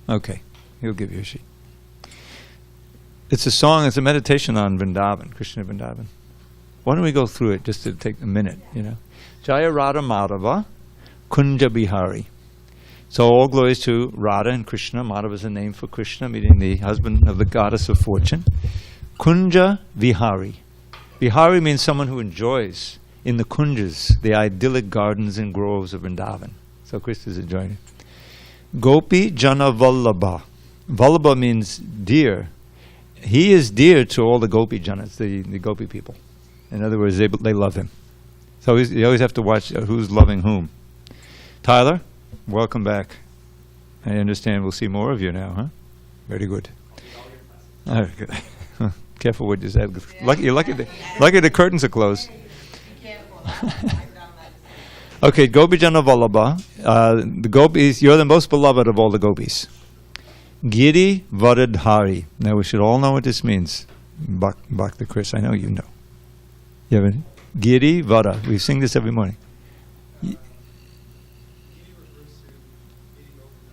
Okay, he'll give you a sheet. It's a song, it's a meditation on Vrindavan, Krishna Vrindavan. Why don't we go through it just to take a minute, Jaya Radha Madhava, Kunja Bihari. So all glories to Radha and Krishna. Madhava is a name for Krishna, meaning the husband of the goddess of fortune. Kunja Vihari. Vihari means someone who enjoys in the kunjas, the idyllic gardens and groves of Vrindavan. So Krishna is enjoying it. Gopi Jana Vallabha. Vallabha means dear. He is dear to all the Gopi Janas, the Gopi people. In other words, they love him. So you always have to watch who's loving whom. Tyler, welcome back. I understand we'll see more of you now, huh? Very good. All right, good. Careful what you said. Lucky the curtains are closed. Okay, Gopi Jana Vallabha. The gopis, you're the most beloved of all the gopis. Giri Varadhari. Now we should all know what this means. Bhakta Chris, I know you know. You have it? Giri Vara. We sing this every morning.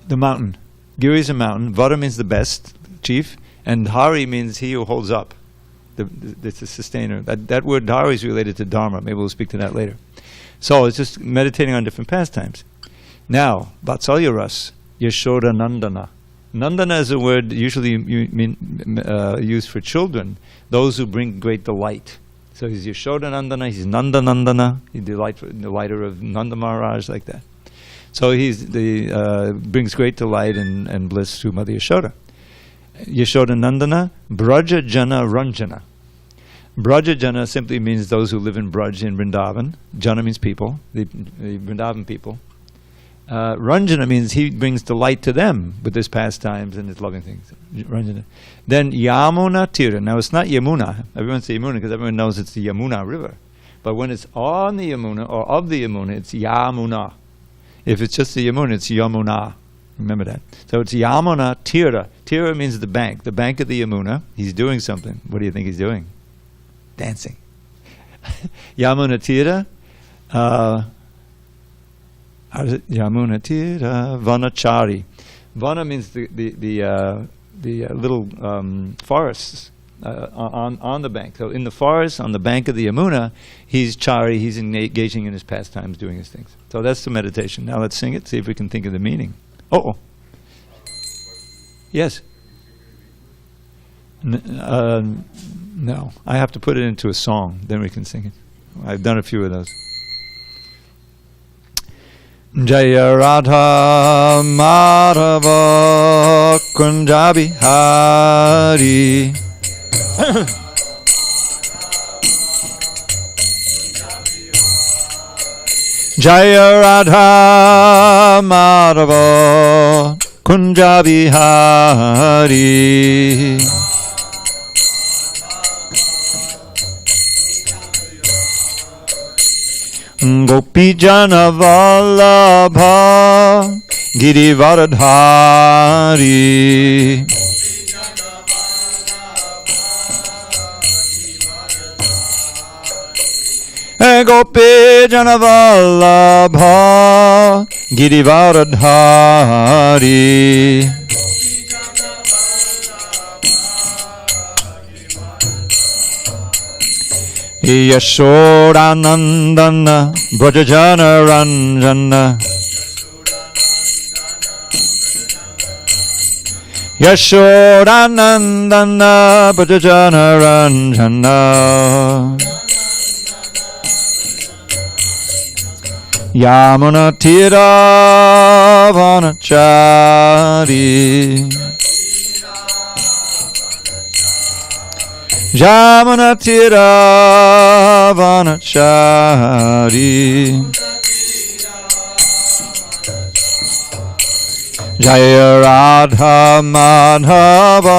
The mountain. Giri is a mountain. Vara means the best, chief. And Hari means he who holds up. It's a sustainer. That word Hari is related to Dharma. Maybe we'll speak to that later. So it's just meditating on different pastimes. Now, Vatsalya Ras, Yashoda Nandana. Nandana is a word usually used for children, those who bring great delight. So he's Yashoda Nandana, he's Nanda Nandana, he's the delighter of Nanda Maharaj, like that. So he's brings great delight and bliss to Mother Yashoda. Yashoda Nandana, Braja Jana Ranjana. Braja Jana simply means those who live in Braj in Vrindavan. Jana means people, the Vrindavan people. Ranjana means he brings delight to them with his pastimes and his loving things. Ranjana. Then Yamuna Tira. Now it's not Yamuna. Everyone says Yamuna because everyone knows it's the Yamuna river. But when it's on the Yamuna or of the Yamuna, it's Yamuna. If it's just the Yamuna, it's Yamuna. Remember that. So it's Yamuna Tira. Tira means the bank of the Yamuna. He's doing something. What do you think he's doing? Dancing. Yamuna Tira. Yamuna Tira Vanachari. Vana means the little forests on the bank. So in the forest, on the bank of the Yamuna, he's chari, he's engaging in his pastimes, doing his things. So that's the meditation. Now let's sing it, see if we can think of the meaning. Oh. Yes. No. I have to put it into a song, then we can sing it. I've done a few of those. Jaya Radha Madhava Kunja Bihari. Jaya Radha Madhava Kunja Bihari. Gopi Jana Vallabha Giri Varadhari. Gopi Jana Vallabha Giri Varadhari. Yashoda Nandana Brajajana Ranjana. Yashoda Nandana Brajajana Ranjana. Yamuna Tira Vanachari. Yamuna Tira Vanachari. Jaya Radha Madhava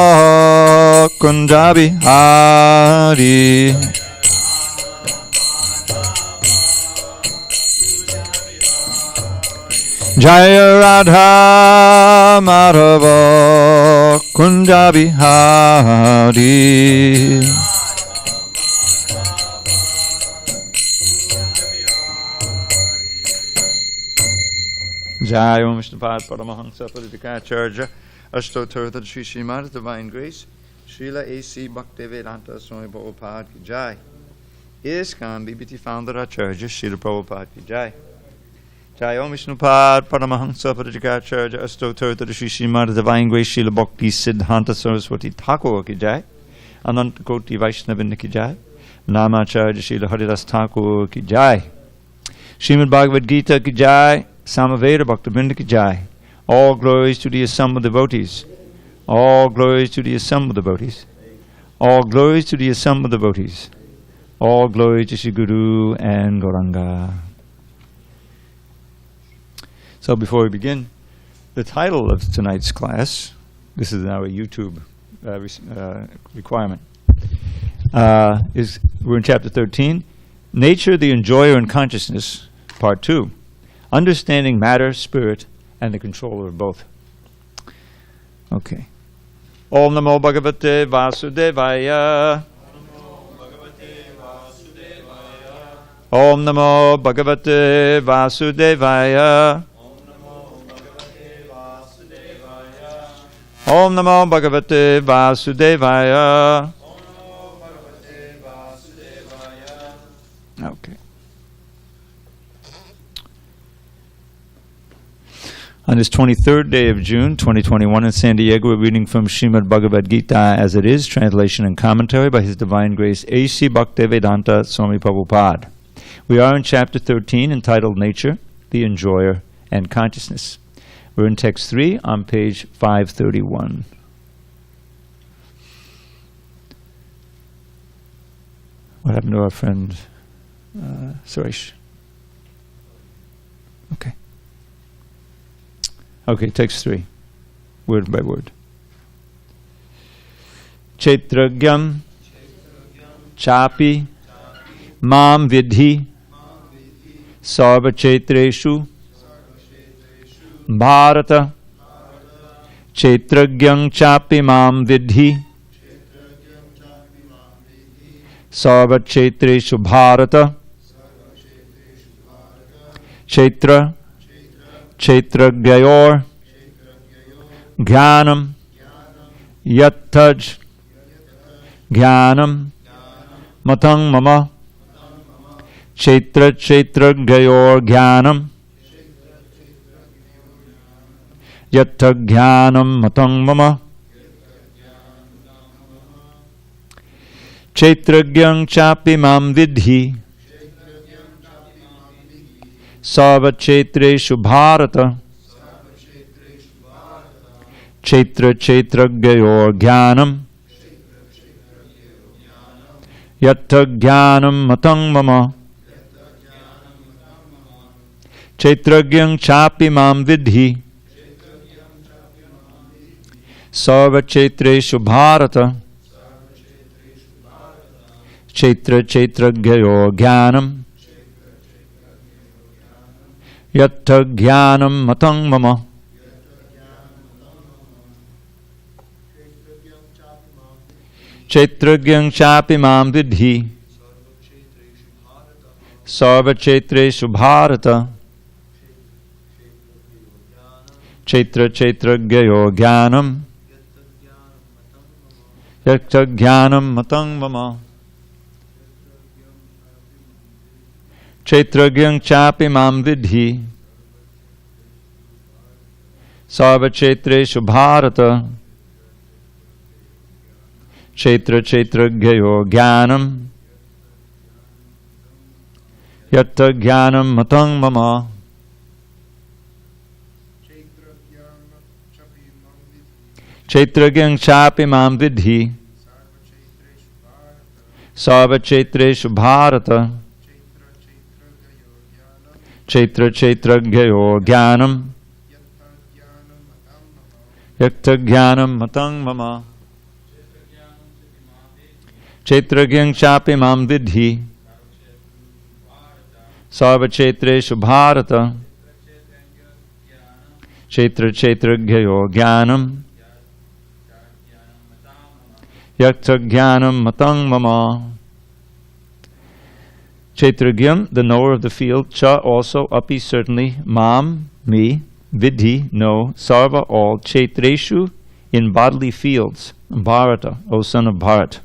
Kunja Bihari. Jaya Radha Madhava Kunja Bihari. Jai Om Vishnupad Paramahansa Paradikacharya Ashtotar Tad Shri Srimad Divine Grace, Srila A.C. Bhaktivedanta Swami Prabhupada ki jai. ISKCON BBT founder Acharya Srila Prabhupada ki jai. Jai Om Vishnupad Paramahansa Parajagacharya Ashtotar Tad Shri Srimad Divine Grace Srila Bhakti Siddhanta Saraswati Thakur ki jai. Anant Koti Vaishnavinda ki jai. Namacharya Srila Haridas Thakur ki jai. Srimad Bhagavad Gita ki jai. Samaveda Bhaktivinoda ki jai. All glories to the assembled devotees. All glories to the assembled devotees. All glories to the assembled devotees. All glory to Shri Guru and Gauranga. So before we begin, the title of tonight's class, this is now a YouTube requirement, we're in chapter 13, Nature, the Enjoyer and Consciousness, part 2, Understanding Matter, Spirit, and the Controller of Both. Okay. Om Namo Bhagavate Vasudevaya. Om Namo Bhagavate Vasudevaya. Om Namo Bhagavate Vasudevaya. Okay. On this 23rd day of June, 2021 in San Diego, we're reading from Srimad Bhagavad Gita as it is, translation and commentary by His Divine Grace A.C. Bhaktivedanta Swami Prabhupada. We are in chapter 13 entitled Nature, the Enjoyer, and Consciousness. We're in text 3 on page 531. What happened to our friend Suresh? Okay. Okay, text 3, word by word. Chetragyam chapi mam vidhi sarva chetreshu bharata chetragyam chapi mam vidhi sarva chetreshu bharata chetra Chetragyayor Jnanam Yattaj Jnanam Matang Mama Chetragyayor Jnanam Yattag Jnanam Matang Mama Chetragyam Chapi Mam Vidhi Sarva Chetreshu Bharata Chetra Chetragyayor Jnanam Yatta Jnanam Matang Mama Chetragyam Chapi Mam Vidhi Sarva Chetreshu Bharata Chetra Chetragyayor Jnanam Yatta Jnanam Matang Mama Chetragyam Chapi Mam Vidhi Sarva Chetreshu Bharata Chetra Chetragyayor Jnanam Yatta Jnanam Matang Mama Chetragyam Chapi Mam Vidhi Sarva Chetreshu Bharata Chetra Chetragyayor Jnanam Yatta Jnanam Matang Mama Chetragyam Chapi Mam Vidhi Sarva Chetreshu Bharata Chetra Chetragyayor Jnanam Yatta Jnanam Matang Mama Chetragyam Chapi Mam Vidhi Sarva Chetreshu Bharata Chetra Chetragyayor Jnanam Yatta Jnanam Matang Mama Chetragyam, the knower of the field, cha also, api certainly, mam, me, vidhi, no, sarva all, chetreshu, in bodily fields. Bharata, O son of Bharat.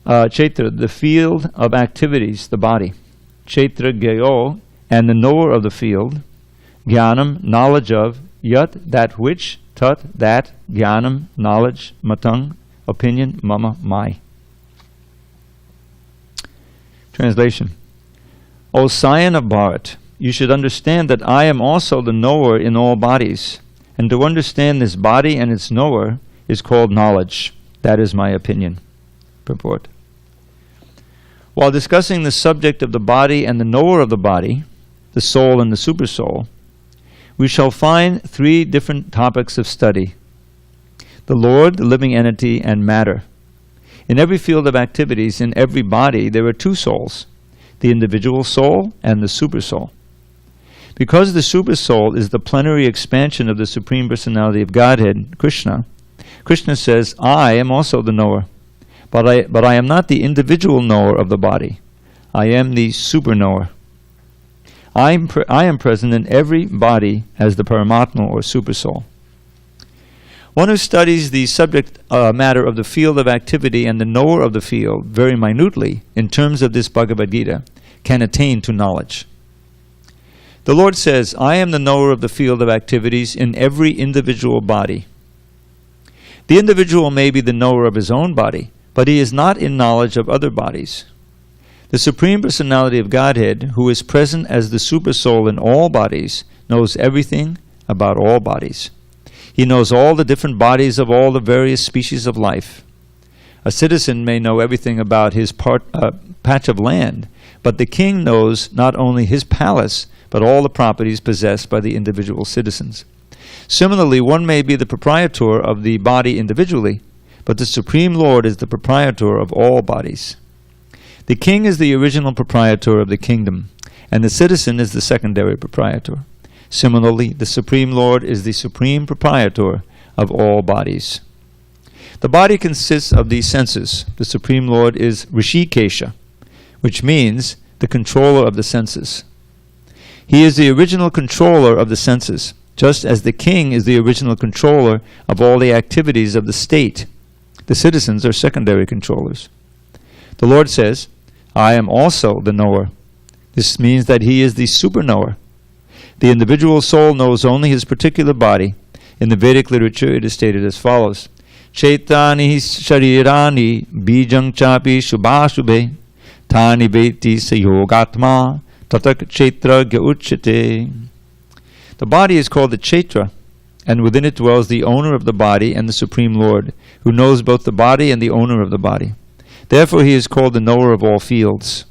Chaitra, the field of activities, the body. Chaitra Gyo, and the knower of the field. Jnanam, knowledge of. Yat, that which. Tat, that. Jnanam, knowledge. Matang, opinion. Mama, my. Translation. O scion of Bharat, you should understand that I am also the knower in all bodies, and to understand this body and its knower is called knowledge. That is my opinion. Purport. While discussing the subject of the body and the knower of the body, the soul and the supersoul, we shall find three different topics of study: the Lord, the living entity, and matter. In every field of activities, in every body, there are two souls, the individual soul and the supersoul. Because the supersoul is the plenary expansion of the Supreme Personality of Godhead, Krishna, Krishna says, I am also the knower, but I am not the individual knower of the body. I am the super-knower. I am present in every body as the Paramatma or supersoul. One who studies the subject matter of the field of activity and the knower of the field very minutely in terms of this Bhagavad Gita can attain to knowledge. The Lord says, I am the knower of the field of activities in every individual body. The individual may be the knower of his own body, but he is not in knowledge of other bodies. The Supreme Personality of Godhead, who is present as the Supersoul in all bodies, knows everything about all bodies. He knows all the different bodies of all the various species of life. A citizen may know everything about his patch of land, but the king knows not only his palace, but all the properties possessed by the individual citizens. Similarly, one may be the proprietor of the body individually, but the Supreme Lord is the proprietor of all bodies. The king is the original proprietor of the kingdom, and the citizen is the secondary proprietor. Similarly, the Supreme Lord is the supreme proprietor of all bodies. The body consists of these senses. The Supreme Lord is Rishikesha, which means the controller of the senses. He is the original controller of the senses, just as the king is the original controller of all the activities of the state. The citizens are secondary controllers. The Lord says, I am also the knower. This means that he is the super-knower. The individual soul knows only his particular body. In the Vedic literature, it is stated as follows: Chaitani sharirani bijang chapi shubhashubhe tani veti sayogatma tatak chaitra gyauchate. The body is called the Chaitra, and within it dwells the owner of the body and the Supreme Lord, who knows both the body and the owner of the body. Therefore he is called the knower of all fields.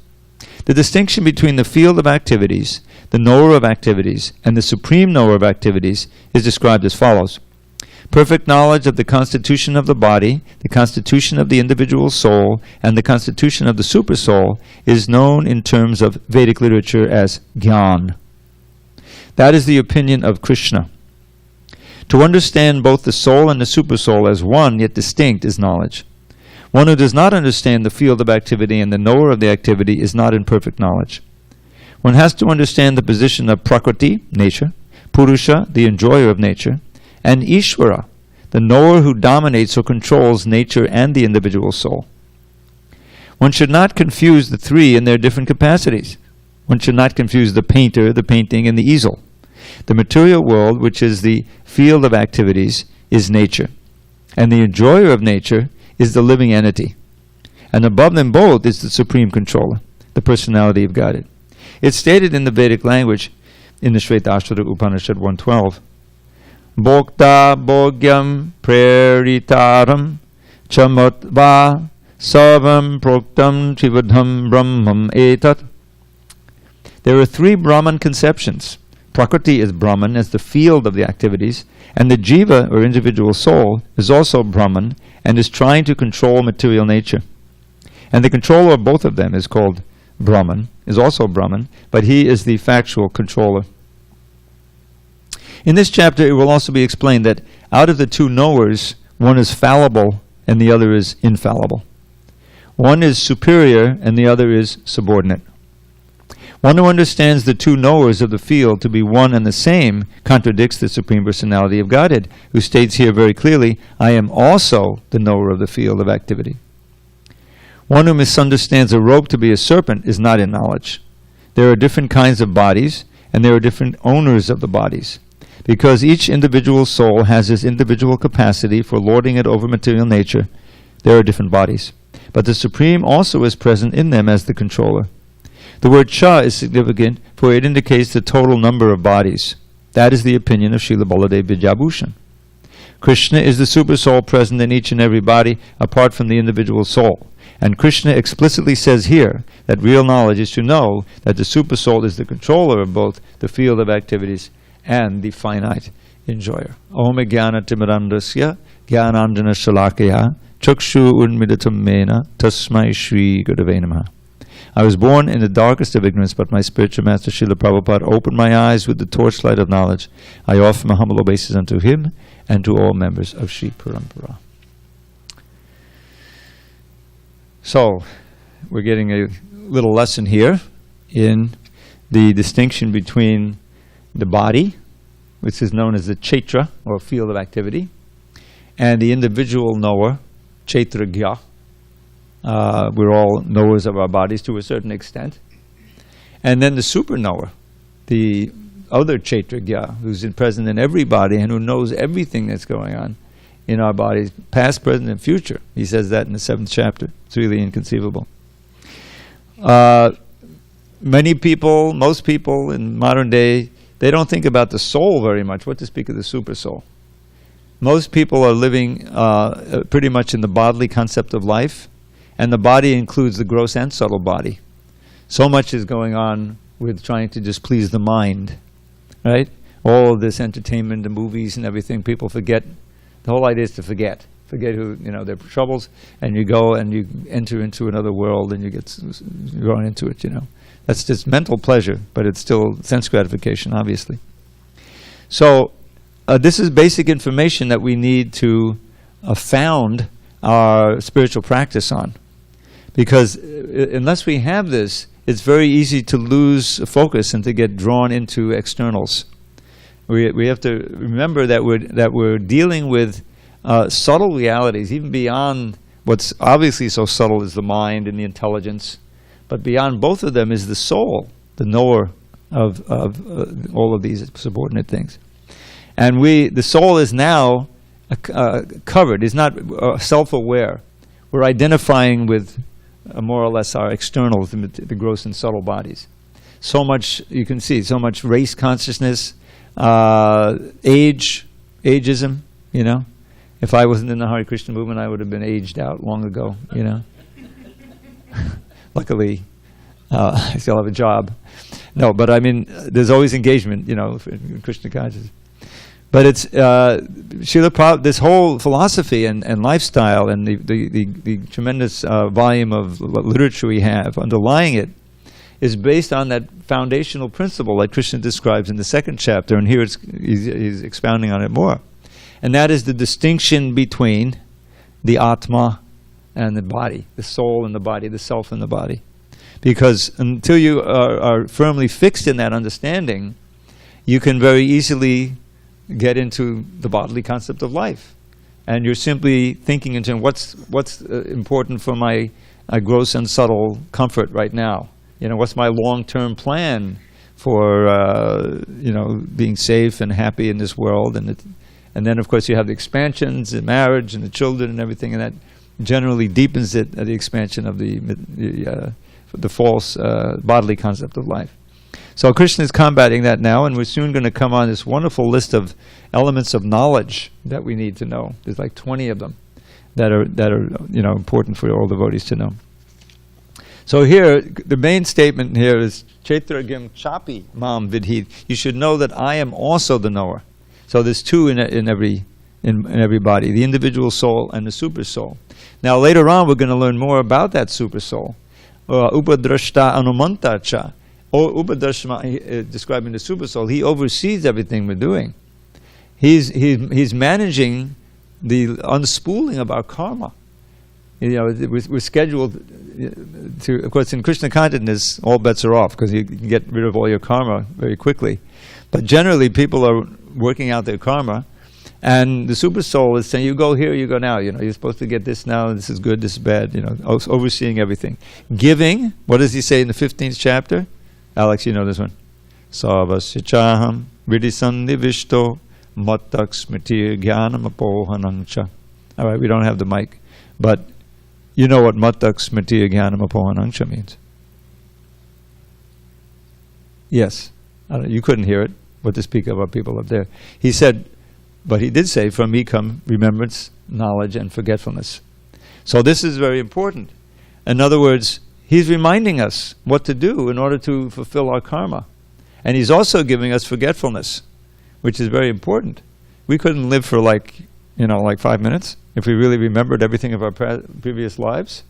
The distinction between the field of activities, the knower of activities, and the supreme knower of activities is described as follows. Perfect knowledge of the constitution of the body, the constitution of the individual soul, and the constitution of the supersoul is known in terms of Vedic literature as Jnana. That is the opinion of Krishna. To understand both the soul and the supersoul as one yet distinct is knowledge. One who does not understand the field of activity and the knower of the activity is not in perfect knowledge. One has to understand the position of Prakriti, nature, Purusha, the enjoyer of nature, and Ishvara, the knower who dominates or controls nature and the individual soul. One should not confuse the three in their different capacities. One should not confuse the painter, the painting, and the easel. The material world, which is the field of activities, is nature, and the enjoyer of nature is the living entity. And above them both is the supreme controller, the personality of Godhead. It's stated in the Vedic language in the Shvetashvara Upanishad 112. Bhokta bhogyam preritaram chamotva savam proktam trivadham brahmam etat. There are three Brahman conceptions. Prakriti is Brahman as the field of the activities, and the jiva, or individual soul, is also Brahman and is trying to control material nature. And the controller of both of them is called Brahman, is also Brahman, but he is the factual controller. In this chapter, it will also be explained that out of the two knowers, one is fallible and the other is infallible. One is superior and the other is subordinate. One who understands the two knowers of the field to be one and the same contradicts the Supreme Personality of Godhead, who states here very clearly, I am also the knower of the field of activity. One who misunderstands a rope to be a serpent is not in knowledge. There are different kinds of bodies, and there are different owners of the bodies. Because each individual soul has its individual capacity for lording it over material nature, there are different bodies. But the Supreme also is present in them as the controller. The word Cha is significant, for it indicates the total number of bodies. That is the opinion of Srila Baladev Vidyabhushan. Krishna is the Supersoul present in each and every body, apart from the individual soul. And Krishna explicitly says here that real knowledge is to know that the Supersoul is the controller of both the field of activities and the finite enjoyer. Om Jnana Timirandasya Jnanandjana Shalakaya Chakshu Unmidatam Mena Tasmai Shri Gurave Namaha. I was born in the darkest of ignorance, but my spiritual master Srila Prabhupada opened my eyes with the torchlight of knowledge. I offer my humble obeisance unto him and to all members of Sri Parampara. So, we're getting a little lesson here in the distinction between the body, which is known as the Chaitra, or field of activity, and the individual knower, Chaitragya. We're all knowers of our bodies to a certain extent. And then the super knower, the other Chaitragya, who's present in every body and who knows everything that's going on in our bodies, past, present, and future. He says that in the 7th chapter. It's really inconceivable. Many people, most people in modern day, they don't think about the soul very much, what to speak of the super soul. Most people are living pretty much in the bodily concept of life, and the body includes the gross and subtle body. So much is going on with trying to just please the mind, right? All of this entertainment, the movies and everything, people forget. The whole idea is to forget who, their troubles, and you go and you enter into another world and you get drawn into it, That's just mental pleasure, but it's still sense gratification, obviously. So, this is basic information that we need to found our spiritual practice on. Because unless we have this, it's very easy to lose focus and to get drawn into externals. We have to remember that we're dealing with subtle realities, even beyond what's obviously so subtle as the mind and the intelligence. But beyond both of them is the soul, the knower of all of these subordinate things. And the soul is now covered, is not self-aware. We're identifying with more or less our externals, the gross and subtle bodies. So much, you can see, so much race consciousness, ageism, If I wasn't in the Hare Krishna movement, I would have been aged out long ago, Luckily, I still have a job. No, but I mean, there's always engagement, in Krishna consciousness. But it's Srila Prabhupada, this whole philosophy and lifestyle and the tremendous volume of literature we have underlying it is based on that foundational principle that Krishna describes in the 2nd chapter, and here he's expounding on it more. And that is the distinction between the Atma and the body, the soul and the body, the self and the body. Because until you are firmly fixed in that understanding, you can very easily get into the bodily concept of life. And you're simply thinking in terms of what's important for my gross and subtle comfort right now. What's my long-term plan for being safe and happy in this world, and then of course you have the expansions, the marriage and the children and everything, and that generally deepens it, the expansion of the false bodily concept of life. So Krishna is combating that now, and we're soon going to come on this wonderful list of elements of knowledge that we need to know. There's like 20 of them that are important for all devotees to know. So here, the main statement here is Chaitragam Chapi Mam Vidhi. You should know that I am also the knower. So there's two in every body, the individual soul and the super soul. Now later on, we're going to learn more about that super soul. Upadrashta Anumanta Cha. Upadrashma, describing the super soul, he oversees everything we're doing. He's managing the unspooling of our karma. We're scheduled to, of course, in Krishna consciousness, all bets are off because you can get rid of all your karma very quickly. But generally, people are working out their karma, and the super soul is saying, "You go here, you go now. You're supposed to get this now. This is good, this is bad. Overseeing everything, giving." What does he say in the 15th chapter? Alex, you know this one. Savasya chaham vidisannivishto mattak smriti jnanam apohanangcha. All right, we don't have the mic, but you know what mattak smriti jnanam apohanangcha means. Yes, you couldn't hear it, but to speak of our people up there. He said, but he did say, "From me come remembrance, knowledge, and forgetfulness." So this is very important. In other words, he's reminding us what to do in order to fulfill our karma. And he's also giving us forgetfulness, which is very important. We couldn't live for like 5 minutes if we really remembered everything of our previous lives.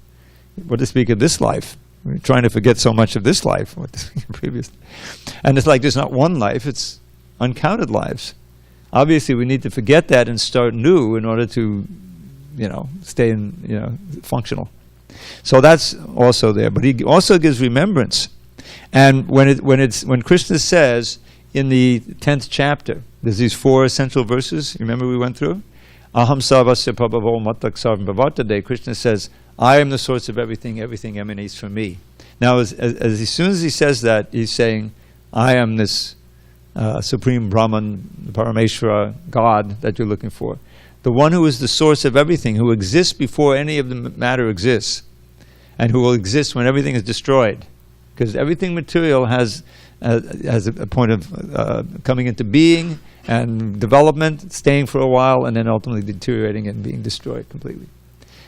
What to speak of this life? We're trying to forget so much of this life. What to speak of previous? And it's like there's not one life, it's uncounted lives. Obviously, we need to forget that and start new in order to, stay functional. So that's also there. But he also gives remembrance. And when Krishna says in the 10th chapter, there's these 4 essential verses. Remember we went through? Aham sarvasya prabhavo mattak sarvam bhavartade. Krishna says, "I am the source of everything. Everything emanates from me." Now, as soon as he says that, he's saying, "I am this Supreme Brahman, Parameshwara, God that you're looking for. The one who is the source of everything, who exists before any of the matter exists, and who will exist when everything is destroyed. Because everything material has a point of coming into being and development, staying for a while, and then ultimately deteriorating and being destroyed completely.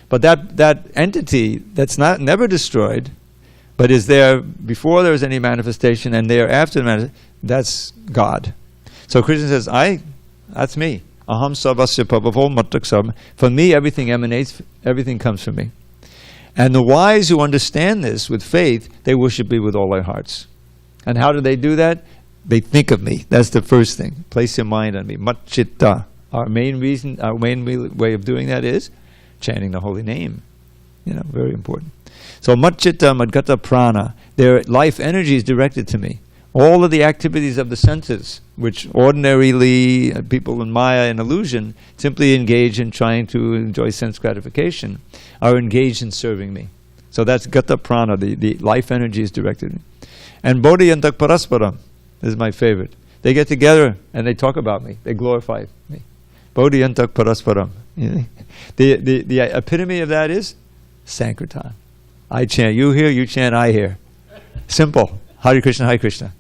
But that entity that's never destroyed, but is there before there is any manifestation and there after the manifestation, that's God. So Krishna says, that's me. Aham sarvasya prabhavo mattak sarvam. From me everything emanates, everything comes from me. And the wise who understand this with faith, they worship me with all their hearts. And how do they do that? They think of me. That's the first thing. Place your mind on me. Matchitta. Our main way of doing that is chanting the holy name. Very important. So matchitta madgata prana. Their life energy is directed to me. All of the activities of the senses, which ordinarily people in Maya and illusion simply engage in trying to enjoy sense gratification, are engaged in serving me. So that's gata prana, the life energy is directed to me. And bodhiyantak parasparam is my favorite. They get together and they talk about me. They glorify me. Bodhiyantak parasparam. The epitome of that is Sankirtan. I chant, you hear, you chant, I hear. Simple. Hare Krishna, Hare Krishna.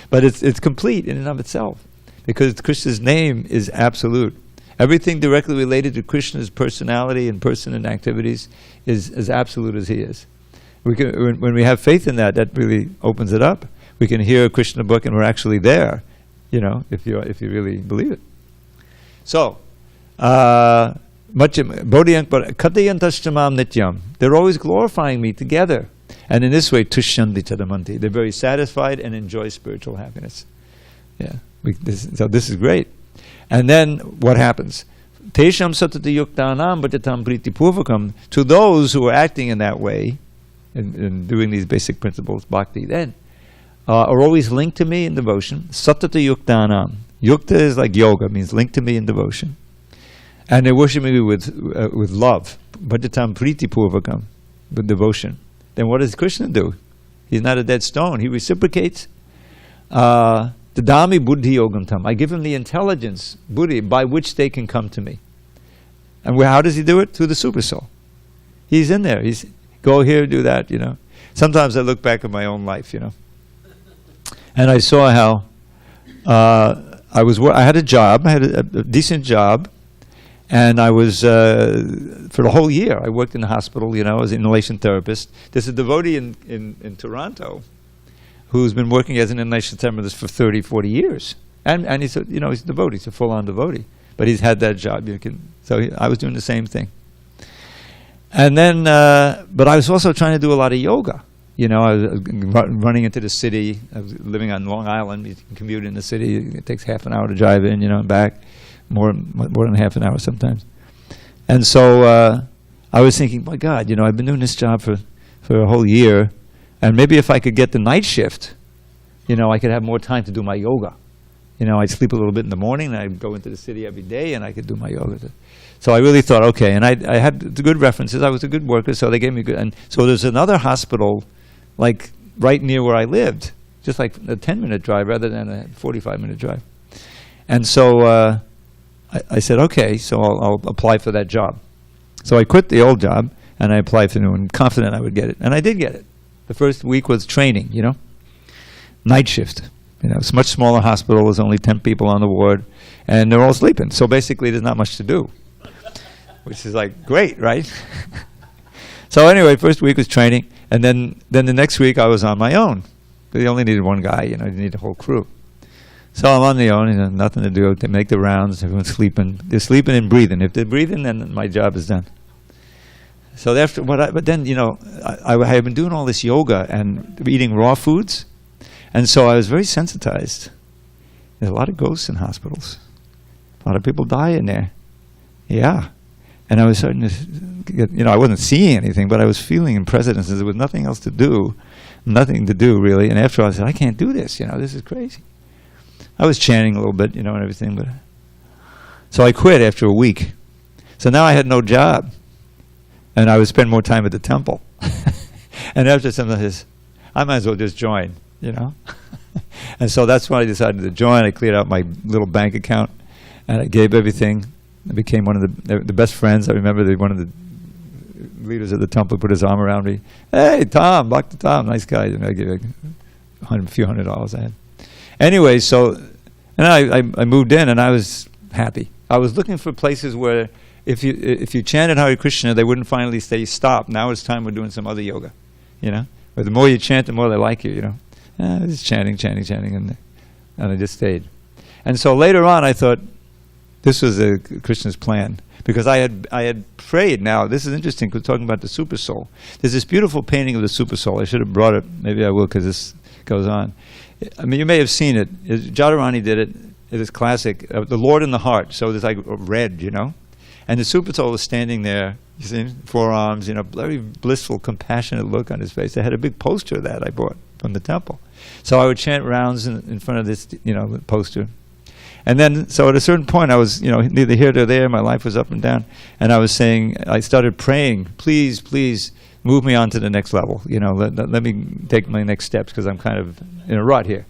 But it's complete in and of itself, because Krishna's name is absolute. Everything directly related to Krishna's personality and person and activities is as absolute as he is. When we have faith in that really opens it up. We can hear a Krishna book and we're actually there, if you really believe it. So, nityam. They're always glorifying me together. And in this way, tushyanti chadamanti. They're very satisfied and enjoy spiritual happiness. Yeah. So this is great. And then what happens? Tesham satati yuktanam bhajatam priti purvakam. To those who are acting in that way, and doing these basic principles, bhakti, then are always linked to me in devotion. Satati yuktanam. Yukta is like yoga, means linked to me in devotion. And they worship me with love. Bhajatam priti purvakam, with devotion. Then what does Krishna do? He's not a dead stone. He reciprocates. Dadami buddhi yogantam. I give him the intelligence, buddhi, by which they can come to me. And how does he do it? Through the super soul. He's in there. He's go here, do that, Sometimes I look back at my own life, and I saw how I had a job. I had a decent job. And I was, for the whole year, I worked in the hospital, as an inhalation therapist. There's a devotee in Toronto who's been working as an inhalation therapist for 30, 40 years. And he's a devotee, he's a full-on devotee. But he's had that job. I was doing the same thing. And then, but I was also trying to do a lot of yoga. I was running into the city. I was living on Long Island. You can commute in the city. It takes half an hour to drive in, and back. More than half an hour sometimes. And so I was thinking, my God, I've been doing this job for a whole year, and maybe if I could get the night shift, I could have more time to do my yoga. I'd sleep a little bit in the morning, and I'd go into the city every day, and I could do my yoga. So I really thought, okay, and I had the good references. I was a good worker, so they gave me good. And so there's another hospital, like right near where I lived, just like a 10-minute drive rather than a 45-minute drive. And so I said, okay, so I'll apply for that job. So I quit the old job, and I applied for the new one, confident I would get it. And I did get it. The first week was training, night shift. It's a much smaller hospital. There's only 10 people on the ward, and they're all sleeping. So basically, there's not much to do, which is like great, right? So anyway, first week was training, and then the next week I was on my own. They only needed one guy, you need a whole crew. So I'm on the own, nothing to do. They make the rounds. Everyone's sleeping. They're sleeping and breathing. If they're breathing, then my job is done. So after but then I had been doing all this yoga and eating raw foods, and so I was very sensitized. There's a lot of ghosts in hospitals. A lot of people die in there. Yeah. And I was starting to get, I wasn't seeing anything, but I was feeling in presence. There was nothing else to do. Nothing to do, really. And after all, I said, I can't do this. This is crazy. I was chanting a little bit, and everything. But so I quit after a week. So now I had no job. And I would spend more time at the temple. And after some of this, I might as well just join, And so that's when I decided to join. I cleared out my little bank account, and I gave everything. I became one of the best friends. I remember one of the leaders of the temple put his arm around me. Hey, Tom, Dr. Tom, nice guy. I gave a few $100 I had. Anyway, so and I moved in, and I was happy. I was looking for places where if you chanted Hare Krishna, they wouldn't finally say, stop, now it's time, we're doing some other yoga. But the more you chant, the more they like you, just chanting, and I just stayed. And so later on, I thought, this was Krishna's plan, because I had prayed. Now this is interesting, because we're talking about the super soul. There's this beautiful painting of the super soul. I should have brought it. Maybe I will, because this goes on. I mean, you may have seen it. Jadharani did it. It is classic. The Lord in the heart. So there's like red, and the super soul was standing there. You see, forearms. Very blissful, compassionate look on his face. They had a big poster of that I bought from the temple. So I would chant rounds in front of this, poster. And then, so at a certain point, I was, neither here nor there. My life was up and down. And I was saying, I started praying, please, please, move me on to the next level. Let me take my next steps, because I'm kind of in a rut here.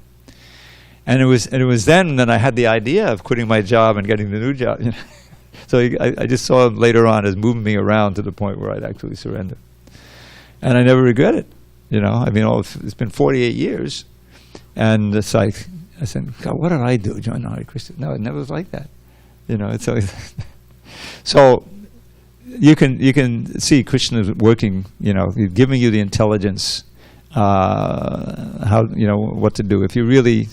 And it was then that I had the idea of quitting my job and getting the new job. So I just saw him later on as moving me around to the point where I'd actually surrender. And I never regret it. I mean, it's been 48 years. And it's like, I said, God, what did I do? Join Hare Krishna? No, it never was like that. It's always so you can see Krishna working. Giving you the intelligence, how what to do if you really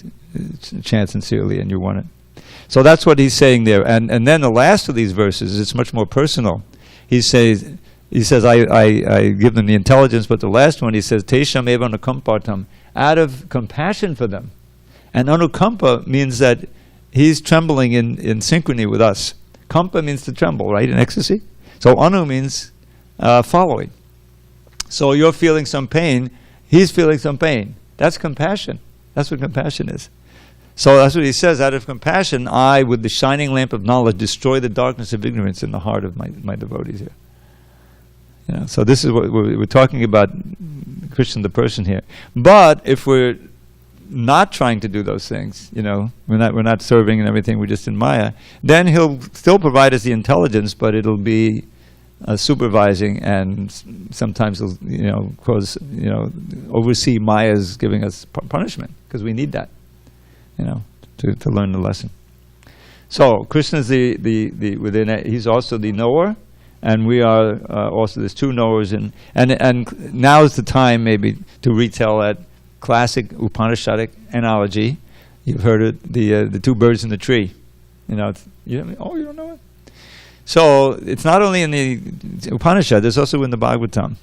chant sincerely and you want it. So that's what he's saying there. And then the last of these verses, it's much more personal. He says, I give them the intelligence, but the last one he says, Tesham eva anukampartam, out of compassion for them. And anukampa means that he's trembling in synchrony with us. Kampa means to tremble, right, in ecstasy? So anu means following. So you're feeling some pain, he's feeling some pain. That's compassion. That's what compassion is. So that's what he says, out of compassion, I, with the shining lamp of knowledge, destroy the darkness of ignorance in the heart of my devotees here. So this is what we're talking about, Krishna the person here. But if we're not trying to do those things, we're not serving and everything, we're just in Maya, then he'll still provide us the intelligence, but it'll be supervising, and sometimes he'll oversee Maya's giving us punishment, because we need that, to learn the lesson. So Krishna's the within it, he's also the knower, and we are also, there's two knowers, and now is the time maybe to retell that classic Upanishadic analogy. You've heard it, the two birds in the tree. You don't know it? So it's not only in the Upanishad, there's also in the Bhagavatam.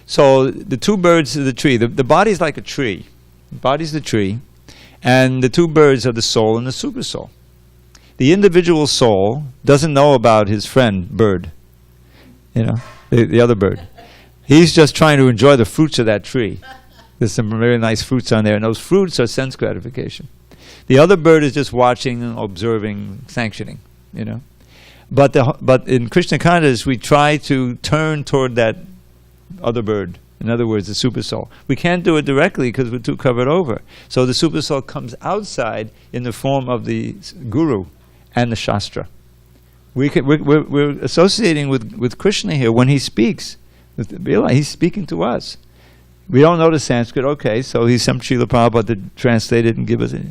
So the two birds of the tree, the body's like a tree. The body's the tree, and the two birds are the soul and the super soul. The individual soul doesn't know about his friend, bird. You know, the other bird. He's just trying to enjoy the fruits of that tree. There's some very nice fruits on there, and those fruits are sense gratification. The other bird is just watching, observing, sanctioning, you know. But in Krishna consciousness, we try to turn toward that other bird. In other words, the super soul. We can't do it directly because we're too covered over. So the super soul comes outside in the form of the guru and the shastra. We're associating with Krishna here when he speaks. Realize he's speaking to us. We don't know the Sanskrit. Okay, so he's some Srila Prabhupada to translate it and give us it.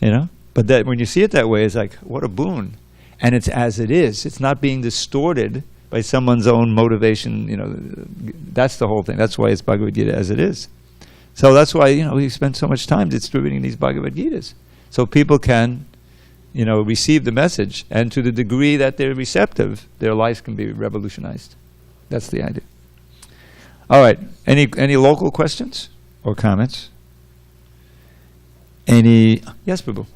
You know? But that when you see it that way, it's like, what a boon. And it's as it is. It's not being distorted by someone's own motivation. You know, that's the whole thing. That's why it's Bhagavad Gita as it is. So that's why, you know, we spend so much time distributing these Bhagavad Gitas. So people can, you know, receive the message. And to the degree that they're receptive, their lives can be revolutionized. That's the idea. All right. Any local questions or comments? Any? Yes, Prabhu.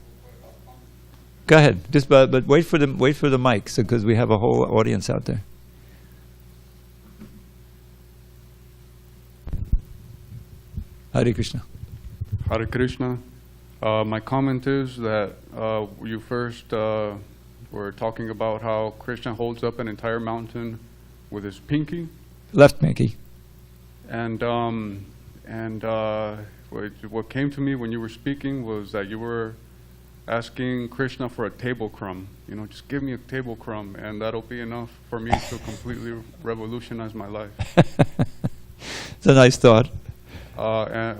Go ahead. Just but wait for the mic, because we have a whole audience out there. Hare Krishna. Hare Krishna. My comment is that you first were talking about how Krishna holds up an entire mountain with his pinky. Left pinky. And what came to me when you were speaking was that you were asking Krishna for a table crumb. You know, just give me a table crumb, and that'll be enough for me to completely revolutionize my life. It's a nice thought. That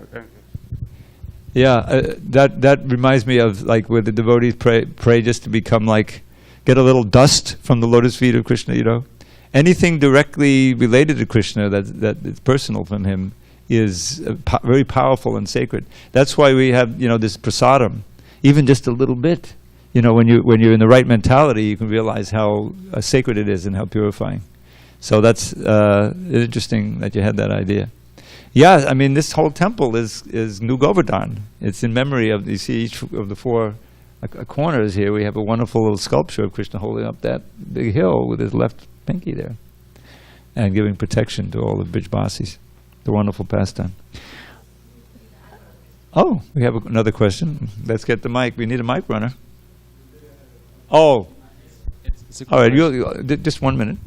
reminds me of like where the devotees pray just to become like, get a little dust from the lotus feet of Krishna. You know, anything directly related to Krishna that is personal from him is very powerful and sacred. That's why we have, you know, this prasadam. Even just a little bit, you know, when you're in the right mentality, you can realize how sacred it is and how purifying. So that's interesting that you had that idea. Yeah, I mean, this whole temple is New Govardhan. It's in memory of, you see, each of the four corners here, we have a wonderful little sculpture of Krishna holding up that big hill with his left pinky there and giving protection to all the Brijbasis. The wonderful pastime. Oh, we have another question. Let's get the mic. We need a mic runner. Oh. All right, just 1 minute.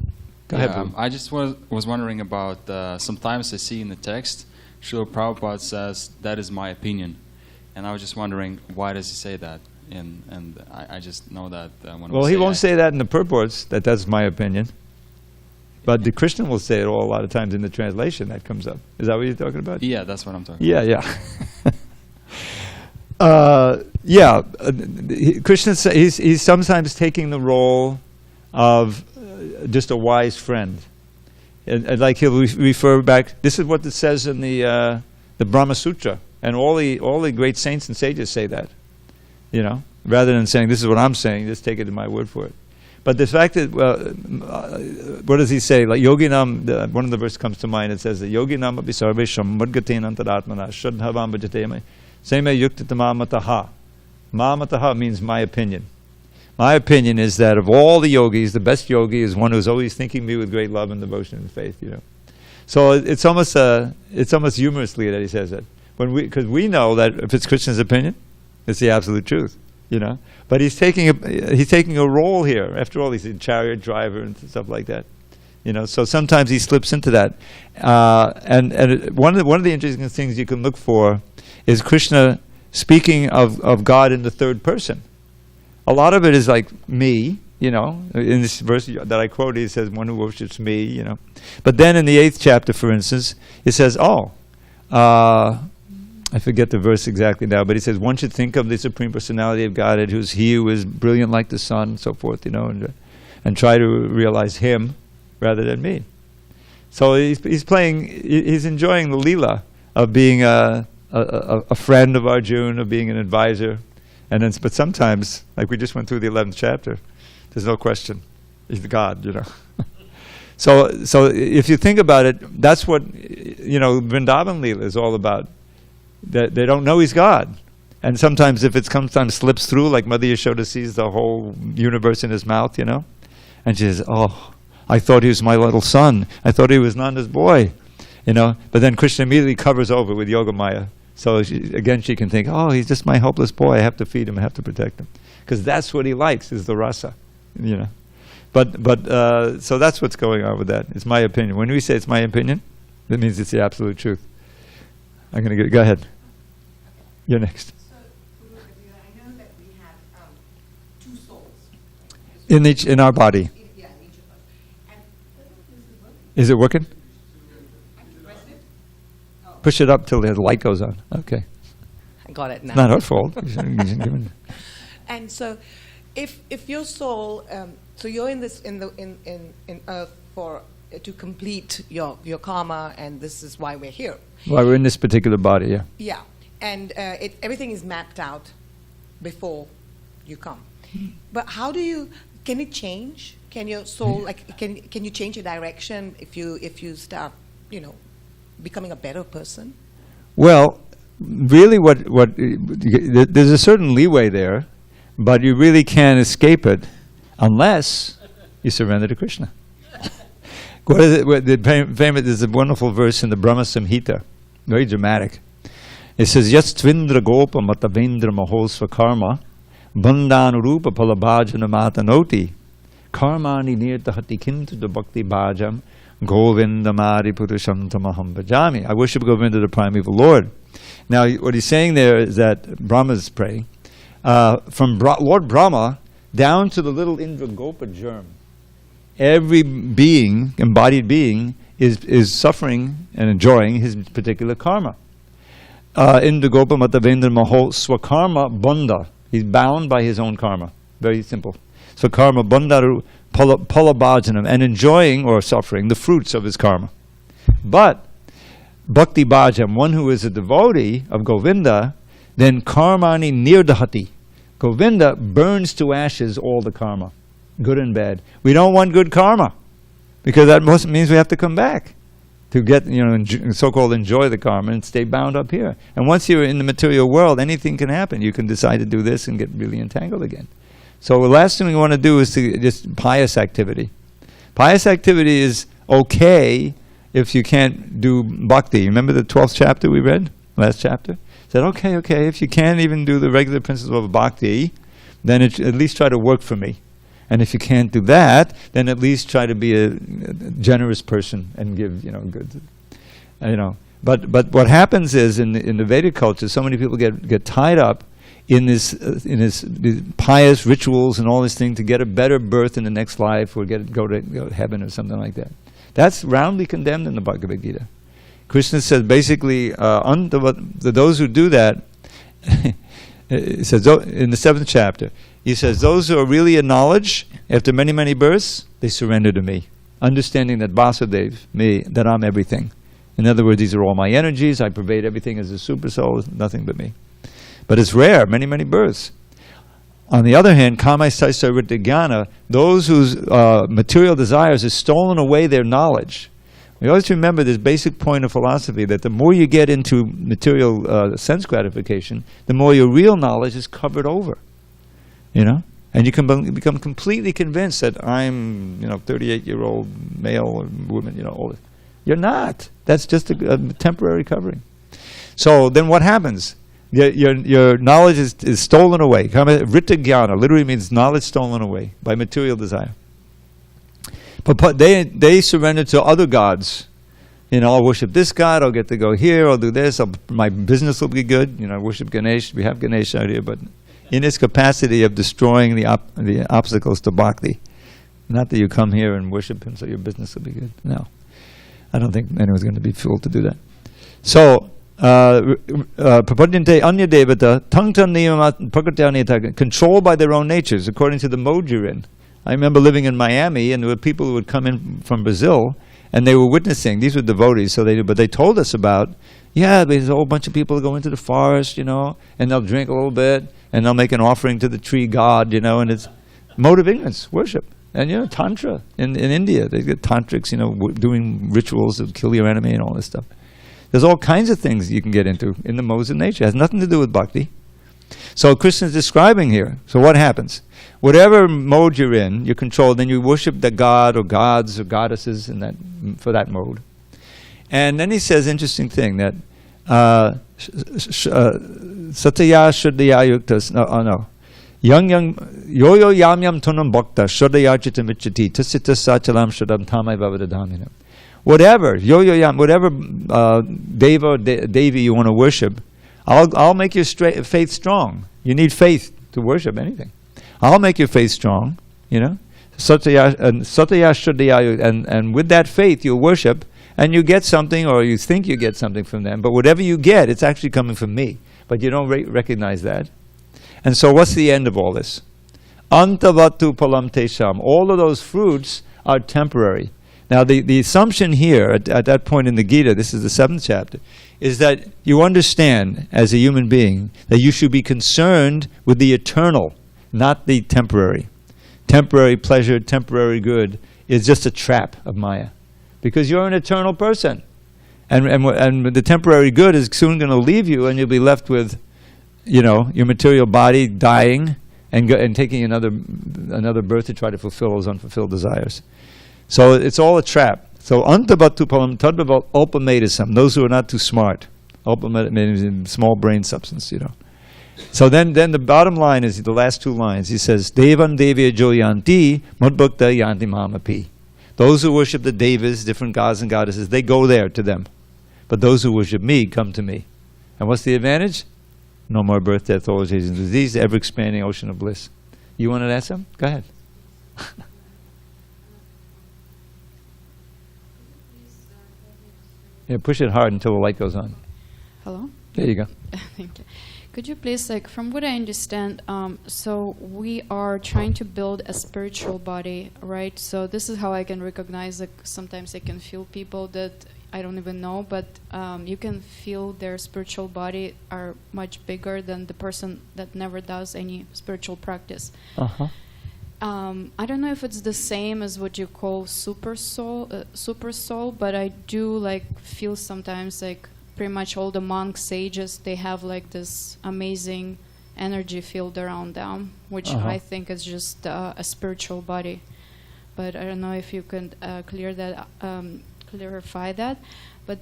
Go ahead. I just was wondering about, sometimes I see in the text, Srila Prabhupada says, that is my opinion. And I was just wondering, why does he say that? And I just know that when well, he won't say that in the purports, that's my opinion. But the Krishna will say it a lot of times in the translation that comes up. Is that what you're talking about? Yeah, that's what I'm talking about. Krishna, he's sometimes taking the role of just a wise friend. And like he'll refer back, this is what it says in the Brahma Sutra. And all the great saints and sages say that. You know, rather than saying, this is what I'm saying, just take it in my word for it. But the fact that, what does he say? Like Yoginam, one of the verses comes to mind, it says that Yoginam api sarvesham mudgaten antaratmana shadhavam bhajateme seme yuktitama mataha. Ma mataha means my opinion. My opinion is that of all the yogis, the best yogi is one who's always thinking me with great love and devotion and faith, you know. So it's almost humorously that he says that. Because we know that if it's Krishna's opinion, it's the absolute truth. You know, but he's taking a role here. After all, he's a chariot driver and stuff like that. You know, so sometimes he slips into that. And one of the interesting things you can look for is Krishna speaking of God in the third person. A lot of it is like me. You know, in this verse that I quoted, it says, "One who worships me." You know, but then in the 8th chapter, for instance, it says, I forget the verse exactly now, but he says, one should think of the Supreme Personality of Godhead, who is brilliant like the sun, and so forth, you know, and try to realize him rather than me. So he's enjoying the Leela of being a friend of Arjuna, of being an advisor, but sometimes, like we just went through the 11th chapter, there's no question, he's the God, you know. So if you think about it, that's what, you know, Vrindavan Leela is all about. That they don't know he's God. And sometimes if it sometimes slips through, like Mother Yashoda sees the whole universe in his mouth, you know, and she says, oh, I thought he was my little son. I thought he was Nanda's boy. You know, but then Krishna immediately covers over with Yogamaya. So again, she can think, oh, he's just my helpless boy. I have to feed him. I have to protect him, because that's what he likes, is the rasa. You know, but so that's what's going on with that. It's my opinion. When we say it's my opinion, that means it's the absolute truth. I'm going to go ahead. You're next. So, I know that we have two souls. In our body. Yeah, in each of us. And Is it working? I can press it. Oh, Push it up till the light goes on. Okay. I got it now. It's not her fault. You shouldn't give it- And so, if your soul, so you're in this in earth for to complete your karma, and this is why we're here. Well, we're in this particular body, yeah. Yeah, and everything is mapped out before you come. But how do you? Can it change? Can your soul can you change your direction if you start becoming a better person? Well, really, there's a certain leeway there, but you really can't escape it unless you surrender to Krishna. What is it? There's a wonderful verse in the Brahma Samhita, very dramatic. It says, "Yas tvindra gopa matavendra mahosva karma, bandhanurupa palabhajana matanoti, karmani nirtahati kintu bhakti bhajam, govindamari purusham tamaham bhajami." I worship Govinda, the primeval Lord. Now, what he's saying there is that Brahma's praying, from Lord Brahma down to the little Indra Gopa germ. Every being, embodied being, is suffering and enjoying his particular karma. Indra Gopa Matavendra Maho Swakarma Bandha. He's bound by his own karma. Very simple. Swakarma Bandharu Palabhajanam, and enjoying or suffering the fruits of his karma. But Bhakti Bhajam, one who is a devotee of Govinda, then Karmani Nirdahati. Govinda burns to ashes all the karma, good and bad. We don't want good karma, because that means we have to come back to get, so-called enjoy the karma and stay bound up here. And once you're in the material world, anything can happen. You can decide to do this and get really entangled again. So the last thing we want to do is to just pious activity. Pious activity is okay if you can't do bhakti. Remember the 12th chapter we read? Last chapter? It said, okay, if you can't even do the regular principle of bhakti, then at least try to work for me. And if you can't do that, then at least try to be a generous person and give, good. But what happens is in the Vedic culture, so many people get tied up in these pious rituals and all this thing to get a better birth in the next life, or go to heaven or something like that. That's roundly condemned in the Bhagavad Gita. Krishna says basically, those who do that, it says in the 7th chapter, he says, those who are really in knowledge, after many, many births, they surrender to me, understanding that Vasudev, me, that I'm everything. In other words, these are all my energies, I pervade everything as a super soul, nothing but me. But it's rare, many, many births. On the other hand, Kamaisasa Rittagana, those whose material desires have stolen away their knowledge. We always remember this basic point of philosophy, that the more you get into material sense gratification, the more your real knowledge is covered over. And you can become completely convinced that I'm, 38-year-old male or woman, all this. You're not. That's just a temporary covering. So then what happens? Your knowledge is stolen away. Vritta Jnana literally means knowledge stolen away by material desire. But they surrender to other gods. I'll worship this god, I'll get to go here, I'll do this, my business will be good. Worship Ganesh, we have Ganesh out here, but in its capacity of destroying the obstacles to bhakti. Not that you come here and worship him so your business will be good. No. I don't think anyone's going to be fooled to do that. So, prapadyante anya devata tangtam niyamat prakrityaneta, controlled by their own natures, according to the mode you're in. I remember living in Miami, and there were people who would come in from Brazil, and they were witnessing. These were devotees, but they told us about, there's a whole bunch of people who go into the forest, and they'll drink a little bit, and they'll make an offering to the tree god, and it's mode of ignorance, worship. And tantra in India, they get tantrics, doing rituals that kill your enemy and all this stuff. There's all kinds of things you can get into in the modes of nature. It has nothing to do with bhakti. So Krishna is describing here. So what happens? whatever mode you're in, you're controlled, then you worship the god or gods or goddesses in that, for that mode. And then he says, interesting thing, that Satya Shuddhaya Yuktas, Yang Yo Yam Yam Tunam Bhakta Shuddhaya Chitamichati Tasita Sachalam Shuddham Tamai Bhavadadhamina. Whatever, Yo Yam, whatever Deva or Devi you want to worship, I'll make your faith strong. You need faith to worship anything. I'll make your faith strong, you know. Satya Shuddhaya, and with that faith you'll worship, and you get something, or you think you get something from them, but whatever you get, it's actually coming from me. But you don't recognize that. And so what's the end of all this? Antavatu palam tesham. All of those fruits are temporary. Now the assumption here, at that point in the Gita, this is the 7th chapter, is that you understand, as a human being, that you should be concerned with the eternal, not the temporary. Temporary pleasure, temporary good is just a trap of Maya. Because you're an eternal person. And the temporary good is soon going to leave you, and you'll be left with, you know, your material body dying and taking another birth to try to fulfill those unfulfilled desires. So it's all a trap. So antabatu palam tadvaval ulpamadisam, those who are not too smart. Ulpamad means small brain substance, you know. So then the bottom line is the last 2 lines. He says, Devan devya jo yanti madbhakta yanti mamapi. Those who worship the devas, different gods and goddesses, they go there to them. But those who worship me come to me. And what's the advantage? No more birth, death, old age, and disease, ever-expanding ocean of bliss. You wanted to ask something? Go ahead. Yeah, push it hard until the light goes on. Hello? There you go. Thank you. Could you please, like, from what I understand, so we are trying to build a spiritual body, right? So this is how I can recognize, like, sometimes I can feel people that I don't even know, but you can feel their spiritual body are much bigger than the person that never does any spiritual practice. Uh-huh. I don't know if it's the same as what you call super soul, but I do, like, feel sometimes, like, pretty much all the monks, sages, they have like this amazing energy field around them, which I think is just a spiritual body. But I don't know if you can clarify that. But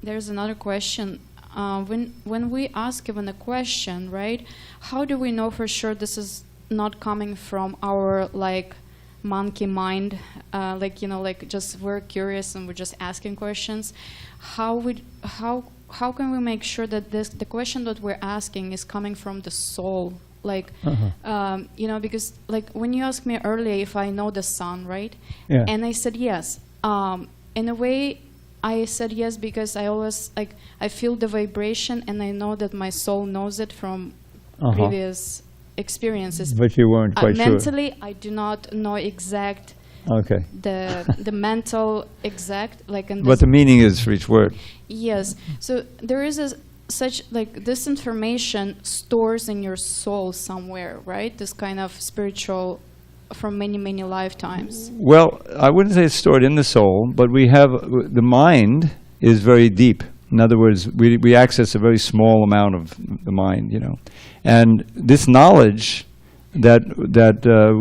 there's another question. When we ask even a question, right? How do we know for sure this is not coming from our like monkey mind, like, you know, like just we're curious and we're just asking questions? How can we make sure that the question that we're asking is coming from the soul? Like, you know, because like when you asked me earlier if I know the sun, right? Yeah. And I said yes. In a way, I said yes because I always like I feel the vibration and I know that my soul knows it from previous experiences. But you weren't quite sure. Mentally, I do not know exact. Okay. The mental exact like. What the meaning is for each word. Yes. So there is such like this information stores in your soul somewhere, right? This kind of spiritual from many lifetimes. Well, I wouldn't say it's stored in the soul, but we have the mind is very deep. In other words, we access a very small amount of the mind, you know, and this knowledge that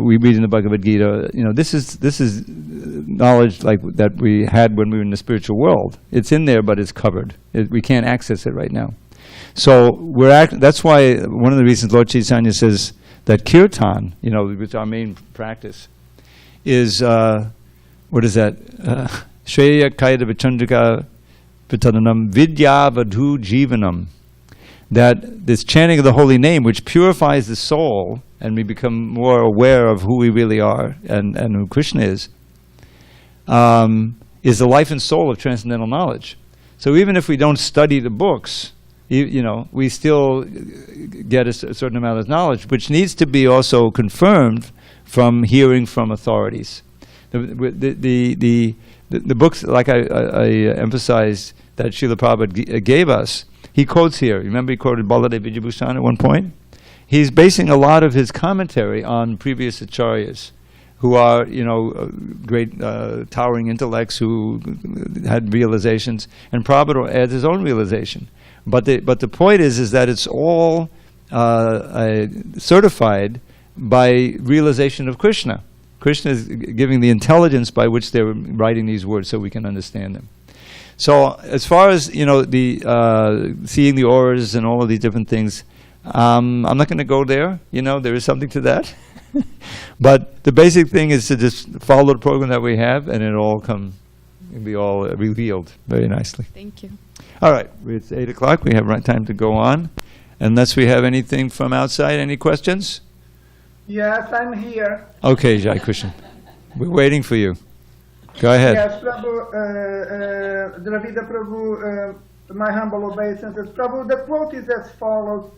we read in the Bhagavad Gita, you know, this is knowledge like that we had when we were in the spiritual world. It's in there, but it's covered. We can't access it right now. So that's why one of the reasons Lord Chaitanya says that kirtan, you know, which our main practice, is what is that? Shreya Kaida Vichandrika Vitananam Vidya Vadhu Jivanam. That this chanting of the holy name, which purifies the soul, and we become more aware of who we really are and who Krishna is the life and soul of transcendental knowledge. So even if we don't study the books, you know, we still get a certain amount of knowledge, which needs to be also confirmed from hearing from authorities. The books, like I emphasized, that Srila Prabhupada gave us, he quotes here. Remember he quoted Baladev Vijayabhushan at one point? He's basing a lot of his commentary on previous acharyas who are, you know, great towering intellects who had realizations, and Prabhupada adds his own realization. But the point is that it's all certified by realization of Krishna. Krishna is giving the intelligence by which they're writing these words so we can understand them. So as far as, the seeing the auras and all of these different things, I'm not going to go there. There is something to that. But the basic thing is to just follow the program that we have, and it'll be all revealed very nicely. Thank you. All right, it's 8 o'clock. We have time to go on. Unless we have anything from outside. Any questions? Yes, I'm here. Okay, Jai Krishna. We're waiting for you. Go ahead. Yes, Prabhu, Dravida Prabhu, my humble obeisances. Prabhu, the quote is as follows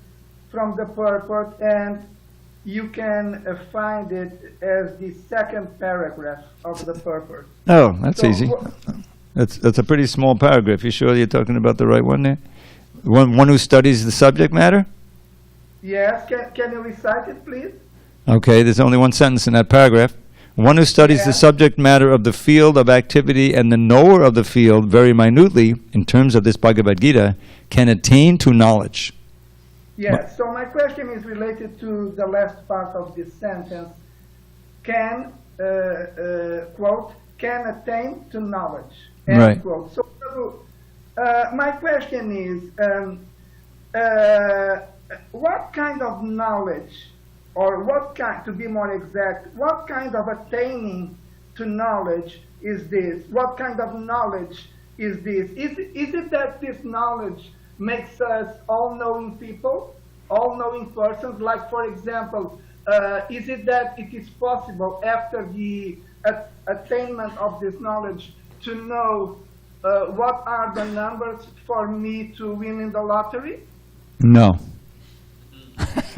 from the purport, and you can find it as the second paragraph of the purport. Oh, that's So, easy. That's a pretty small paragraph. You sure you're talking about the right one there? One who studies the subject matter? Yes, can you recite it, please? Okay, there's only one sentence in that paragraph. One who studies the subject matter of the field of activity and the knower of the field very minutely, in terms of this Bhagavad Gita, can attain to knowledge. Yes, so my question is related to the last part of this sentence. Can, quote, can attain to knowledge, end Right. quote. So, my question is, what kind of knowledge, or to be more exact, what kind of attaining to knowledge is this? What kind of knowledge is this? Is it that this knowledge makes us all-knowing people, all-knowing persons? Like, for example, is it that it is possible after the attainment of this knowledge to know what are the numbers for me to win in the lottery? No.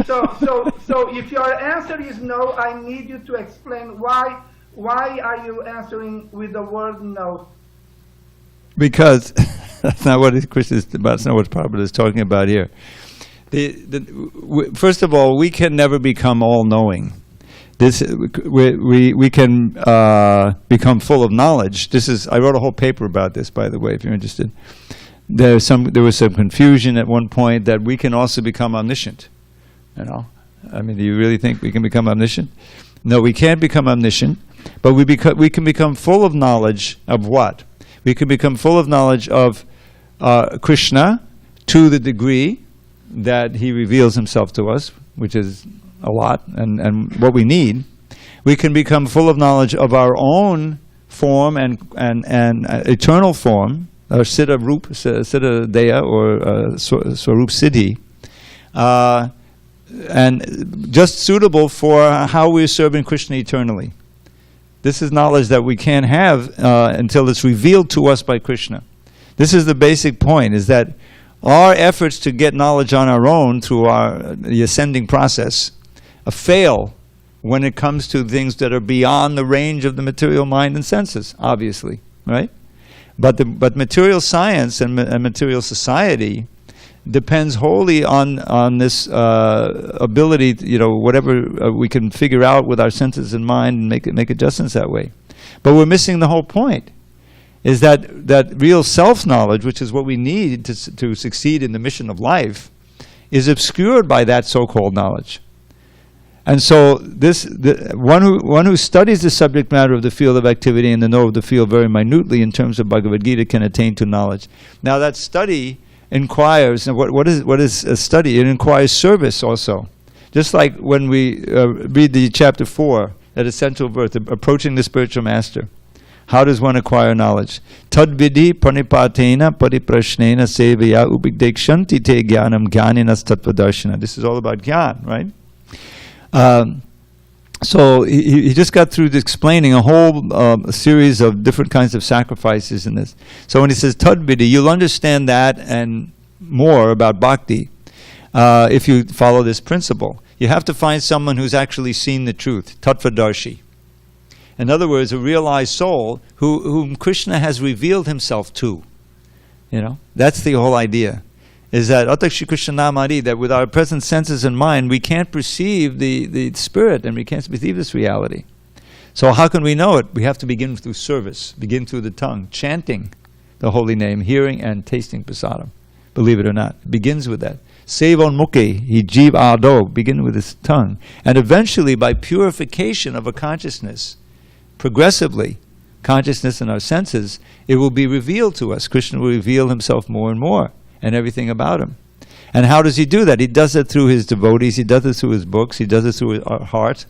So if your answer is no, I need you to explain why are you answering with the word no? Because that's not what Krishna is about. That's not what Prabhupada is talking about here. First of all, we can never become all-knowing. We can become full of knowledge. I wrote a whole paper about this, by the way, if you're interested. There was some confusion at one point that we can also become omniscient. Do you really think we can become omniscient? No, we can't become omniscient, but we can become full of knowledge of what? We can become full of knowledge of Krishna to the degree that he reveals himself to us, which is a lot, and what we need. We can become full of knowledge of our own form and eternal form, or Siddha Deya, or Swarup Siddhi, and just suitable for how we're serving Krishna eternally. This is knowledge that we can't have until it's revealed to us by Krishna. This is the basic point, is that our efforts to get knowledge on our own through the ascending process fail when it comes to things that are beyond the range of the material mind and senses, obviously, right? But material science and material society depends wholly on this ability, whatever we can figure out with our senses and mind and make adjustments that way. But we're missing the whole point, is that real self-knowledge, which is what we need to succeed in the mission of life, is obscured by that so-called knowledge. And so one who studies the subject matter of the field of activity and the know of the field very minutely in terms of Bhagavad Gita can attain to knowledge. Now that study inquires, and what is a study? It inquires service also. Just like when we read the chapter 4, at Essential Birth, approaching the spiritual master. How does one acquire knowledge? Tad vidhi pranipatena pariprashnena sevaya ubigdekshanti te jnanam jnaninas tattvadarshana. This is all about jnana, right? So he just got through explaining a whole series of different kinds of sacrifices in this. So when he says tad vidhi, you'll understand that and more about bhakti if you follow this principle. You have to find someone who's actually seen the truth, tattvadarshi. In other words, a realized soul whom Krishna has revealed himself to. That's the whole idea. Is that Atakshi Krishna Namari, that with our present senses and mind, we can't perceive the spirit and we can't perceive this reality. So how can we know it? We have to begin through service, begin through the tongue, chanting the holy name, hearing and tasting prasadam. Believe it or not. It begins with that. Sevon Mukhe, he Jeev Ado, begin with his tongue. And eventually, by purification of a consciousness, progressively, consciousness in our senses, it will be revealed to us. Krishna will reveal himself more and more, and everything about him. And how does he do that? He does it through his devotees, he does it through his books, he does it through his heart,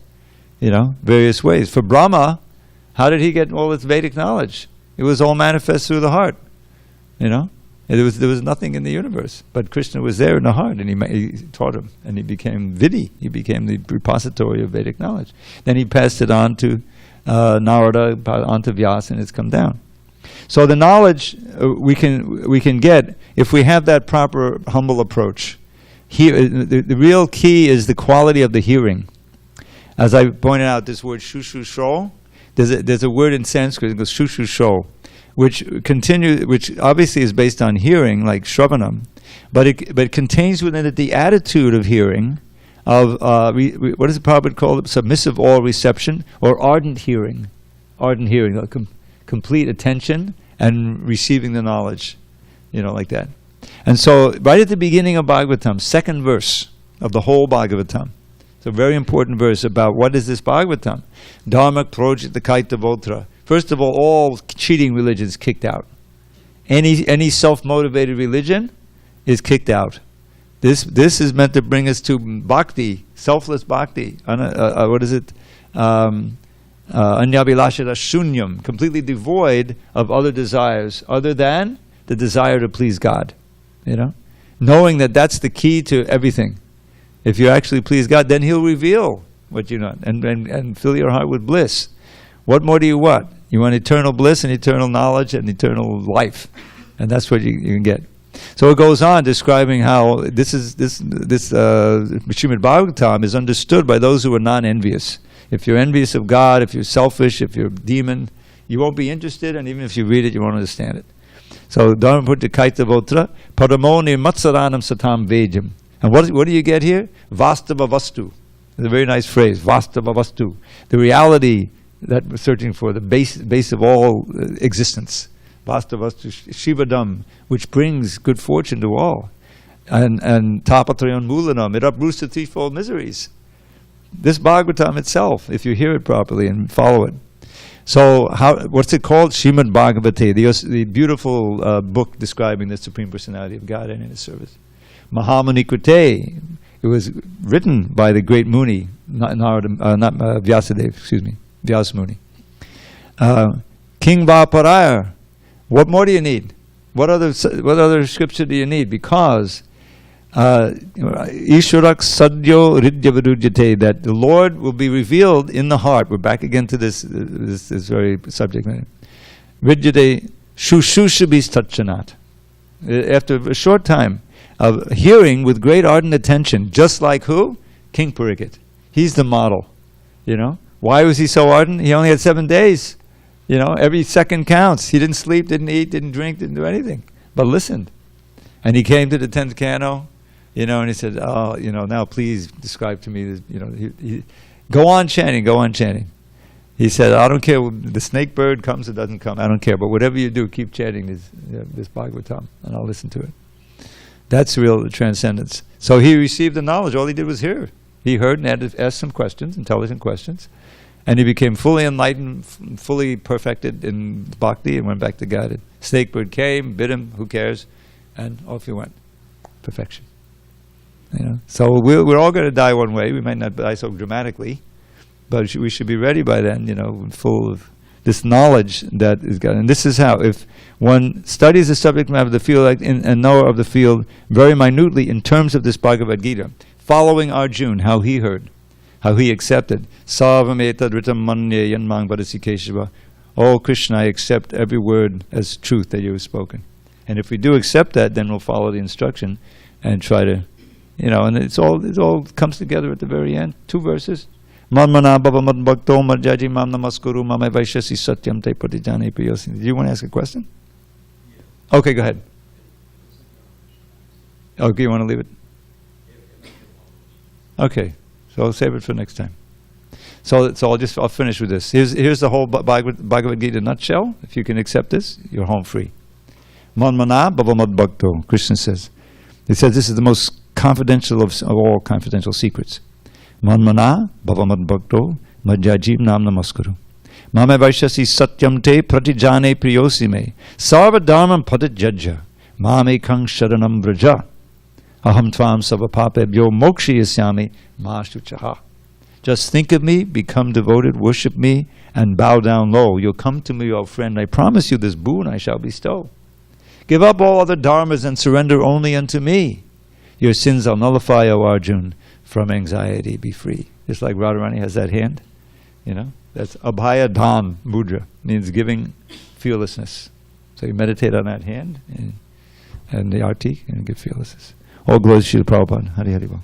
various ways. For Brahma, how did he get all his Vedic knowledge? It was all manifest through the heart, And there was nothing in the universe, but Krishna was there in the heart, and he taught him, and he became Vidi, he became the repository of Vedic knowledge. Then he passed it on to Narada, on to Vyasa, and it's come down. So the knowledge we can get if we have that proper, humble approach. The real key is the quality of the hearing. As I pointed out, this word shushusho, there's a word in Sanskrit that goes shushusho, which obviously is based on hearing, like shravanam, but it contains within it the attitude of hearing, of what is the Prabhupada called? Submissive all reception, or ardent hearing. Ardent hearing, like complete attention and receiving the knowledge, like that. And so, right at the beginning of Bhagavatam, second verse of the whole Bhagavatam, it's a very important verse about what is this Bhagavatam. Dharmak projit kaita votra. First of all cheating religions kicked out. Any self-motivated religion is kicked out. This is meant to bring us to bhakti, selfless bhakti. What is it? Anyabhilashara shunyam, completely devoid of other desires other than the desire to please God. Knowing that that's the key to everything. If you actually please God, then He'll reveal what you want and fill your heart with bliss. What more do you want? You want eternal bliss and eternal knowledge and eternal life, and that's what you can get. So it goes on describing how this Srimad Bhagavatam is understood by those who are non-envious. If you're envious of God, if you're selfish, if you're a demon, you won't be interested, and even if you read it, you won't understand it. So Dharma Putta Kaita Votra, Paramoni Matsaranam Satam Vejam. And what do you get here? Vastava Vastu. It's a very nice phrase, Vastava Vastu. The reality that we're searching for, the base of all existence. Vastava Vastu Shivadam, which brings good fortune to all. And Tapatrayan Mulanam, it uproots the threefold miseries. This Bhagavatam itself, if you hear it properly and follow it. So, what's it called? Srimad Bhagavate, the beautiful book describing the Supreme Personality of God and in His service. Mahamuni Krute, it was written by the great Muni, Vyasadeva, Vyasamuni. King Vaparayar, what more do you need? What other scripture do you need? Because Isharak Sadyo Ridyavadujate, that the Lord will be revealed in the heart. We're back again to this very subject matter. Ridyate Shushushabis Tachanat. After a short time of hearing with great ardent attention, just like who? King Pariksit. He's the model. Why was he so ardent? He only had 7 days. Every second counts. He didn't sleep, didn't eat, didn't drink, didn't do anything, but listened. And he came to the 10th canto, and he said, now please describe to me, go on chanting. He said, I don't care, the snake bird comes or doesn't come, I don't care, but whatever you do, keep chanting this Bhagavatam, and I'll listen to it. That's real transcendence. So he received the knowledge, all he did was hear. He heard and had to ask some questions, intelligent questions, and he became fully enlightened, fully perfected in bhakti, and went back to God. Snake bird came, bit him, who cares, and off he went. Perfection. So we're all going to die one way. We might not die so dramatically, but we should be ready by then, full of this knowledge that is God. And this is how, if one studies the subject matter of the field and knower of the field very minutely in terms of this Bhagavad Gita, following Arjuna, how he heard, how he accepted. Sarvam etad ritam manye yanmang vadasi Keshava. Oh Krishna, I accept every word as truth that you have spoken. And if we do accept that, then we'll follow the instruction and try to, and it all comes together at the very end. 2 verses. Manmana bhava mad bhakto marjaji mam namaskuru mamai vaishasi satyam te patijane piyosi. Do you want to ask a question? Yeah. Okay, go ahead. Okay, you want to leave it? Okay, so I'll save it for next time. So I'll finish with this. Here's the whole Bhagavad Gita nutshell. If you can accept this, you're home free. Manmana bhava mad bhakto, Krishna says. He says this is the most confidential of all confidential secrets. Manmana bhavamad bhakto madhyajiv nam namaskuru. Mame vaishasi satyam te pratijane priyosime sarva dharmam padajajja mame kang sharanam vraja aham tvam savapapebhyo mokshayasyami ma shuchaha. Just think of me, become devoted, worship me, and bow down low. You'll come to me, O friend. I promise you this boon I shall bestow. Give up all other dharmas and surrender only unto me. Your sins I'll nullify, O Arjun. From anxiety be free. Just like Radharani has that hand, you know. That's Abhaya Dhan Mudra, means giving fearlessness. So you meditate on that hand and the arti and give fearlessness. All glories to Srila Prabhupada. Hari Hari Bol.